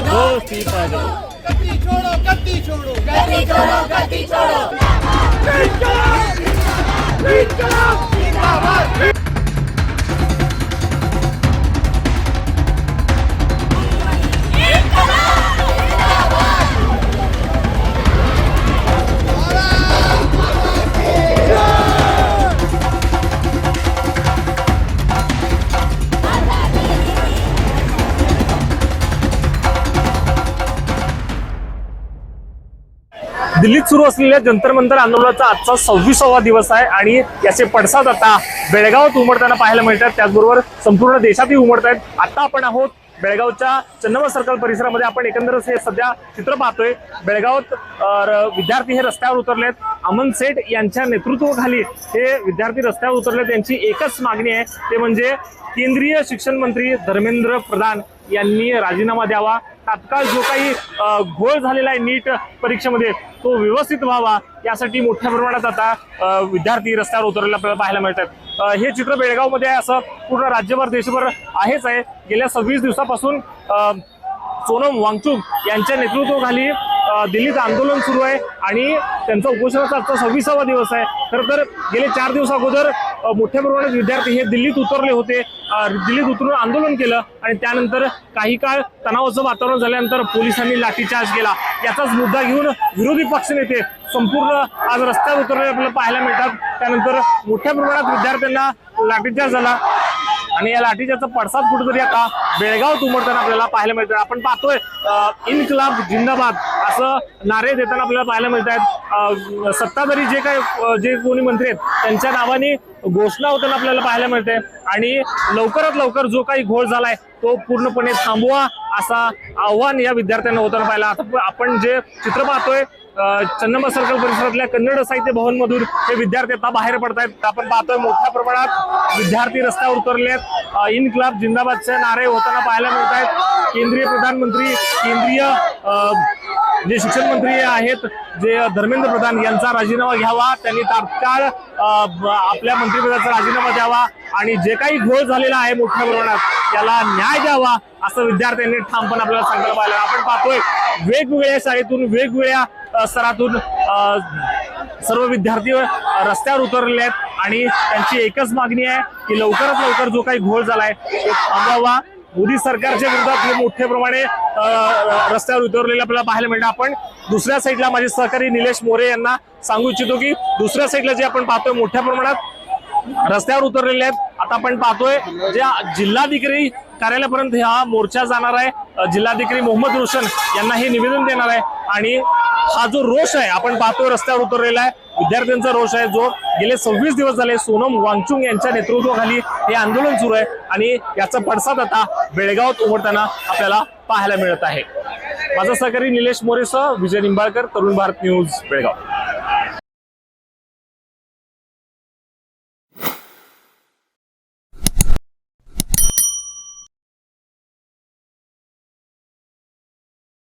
दोस्ती का दो। गद्दी छोड़ो गद्दी छोड़ो गद्दी छोड़ो गद्दी छोड़ो जिंदाबाद। दिल्लीत सुरू असलेल्या जंतर मंतर आंदोलनाचा आजचा 26वा दिवस आहे आणि याचे पडसाद आता बेळगावात उमटताना पाहायला मिळतात। त्याचबरोबर संपूर्ण देशातही उमटत आहेत। आता आपण आहोत बेळगावच्या चन्नम्मा सर्कल परिसरामध्ये। आपण एकंदरच हे सध्या चित्र पाहतोय। बेळगावात विद्यार्थी हे रस्त्यावर उतरलेत। अमन सेठ यांच्या नेतृत्वाखाली हे विद्यार्थी रस्त्यावर उतरलेत। त्यांची एकच मागणी आहे, ते म्हणजे केंद्रीय शिक्षण मंत्री धर्मेंद्र प्रधान यांनी राजीनामा द्यावा। तात्काळ जो काही घोळ झालेला आहे नीट परीक्षेमध्ये तो व्यवस्थित व्हावा, यासाठी मोठ्या प्रमाणात आता विद्यार्थी रस्त्यावर उतरलेले आपल्याला पाहायला मिळतात। हे चित्र बेळगावमध्ये आहे असं पूर्ण राज्यभर देशभर आहेच आहे। गेल्या 26 दिवसापासून सोनम वांगचुक यांच्या नेतृत्वाखाली दिल्लीत आंदोलन सुरू आहे आणि त्यांचा उपोषणाचा आजचा 26वा दिवस आहे। खरं तर गेले 4 दिवस अगोदर मोठ्या प्रमाणात विद्यार्थी हे दिल्लीत उतरले होते। दिल्लीत उतरून आंदोलन केलं आणि त्यानंतर काही काळ तणावाचं वातावरण झाल्यानंतर पोलिसांनी लाठीचार्ज केला। याचाच मुद्दा घेऊन विरोधी पक्षनेते संपूर्ण आज रस्त्यावर उतरले आपल्याला पाहायला मिळतात। त्यानंतर मोठ्या प्रमाणात विद्यार्थ्यांना लाठीचार्ज झाला आणि या लाठीचार्जचा पडसाद कुठेतरी आता बेळगावात उमटताना आपल्याला पाहायला मिळतात। आपण पाहतोय इन्क्लाब जिंदाबाद असं नारे देताना आपल्याला पाहायला मिळत आहेत। सत्ताधारी जे कोणी मंत्री आहेत त्यांच्या नावाने घोषणा होताना आपल्याला पाहायला मिळते आणि लवकरात लवकर जो काही घोळ झालाय तो पूर्णपणे थांबवा असं आव्हान या विद्यार्थ्यांना होताना पाहिलं। आता आपण जे चित्र पाहतोय चन्नम्मा सर्कल परिसरातल्या कन्नड साहित्य भवन मधून हे विद्यार्थी आता बाहेर पडतायत। आपण पाहतोय मोठ्या प्रमाणात विद्यार्थी रस्त्यावर उतरलेत। इन्क्लाब जिंदाबादचे नारे होताना पाहायला मिळत आहेत। केंद्रीय प्रधानमंत्री जे शिक्षण मंत्री आहेत जे धर्मेंद्र प्रधान यांचा राजीनामा घ्यावा, त्यांनी तात्काळ आपल्या मंत्रिपदाचा राजीनामा द्यावा आणि जे काही घोळ झालेला आहे मोठ्या प्रमाणात त्याला न्याय द्यावा असं विद्यार्थ्यांनी ठामपणे आपल्याला सांगायला पाहिलं। आपण पाहतोय वेगवेगळ्या शाळेतून वेगवेगळ्या स्तरातून सर्व विद्यार्थी रस्त्यावर उतरलेले आहेत आणि त्यांची एकच मागणी आहे की लवकरात लवकर जो काही घोळ झालाय तो थांबवावा। मोदी सरकारच्या विरोधात हे मोठ्या प्रमाणे रस्त्यावर उतरलेले आपल्याला पाहायला मिळतं। आपण दुसऱ्या साईडला माझे सहकारी निलेश मोरे यांना सांगू इच्छितो की दुसऱ्या साईडला जे आपण पाहतोय मोठ्या प्रमाणात रस्त्यावर उतरलेले आहेत। आता आपण पाहतोय ज्या जिल्हाधिकारी कार्यालयापर्यंत हा मोर्चा जाणार आहे। जिल्हाधिकारी मोहम्मद रोशन यांना हे निवेदन देणार आहे आणि हा जो रोष आहे आपण पाहतोय रस्त्यावर उतरलेला आहे विद्यार्थ्यांचा रोष आहे जो गेले 26 दिवस झाले सोनम वांगचुक यांच्या नेतृत्वाखाली हे आंदोलन सुरू आहे आणि याचा पडसाद आता बेळगावात उमटताना आपल्याला पाहायला मिळत आहे। माझा सहकारी निलेश मोरेसह विजय निंबाळकर, तरुण भारत न्यूज, बेळगाव।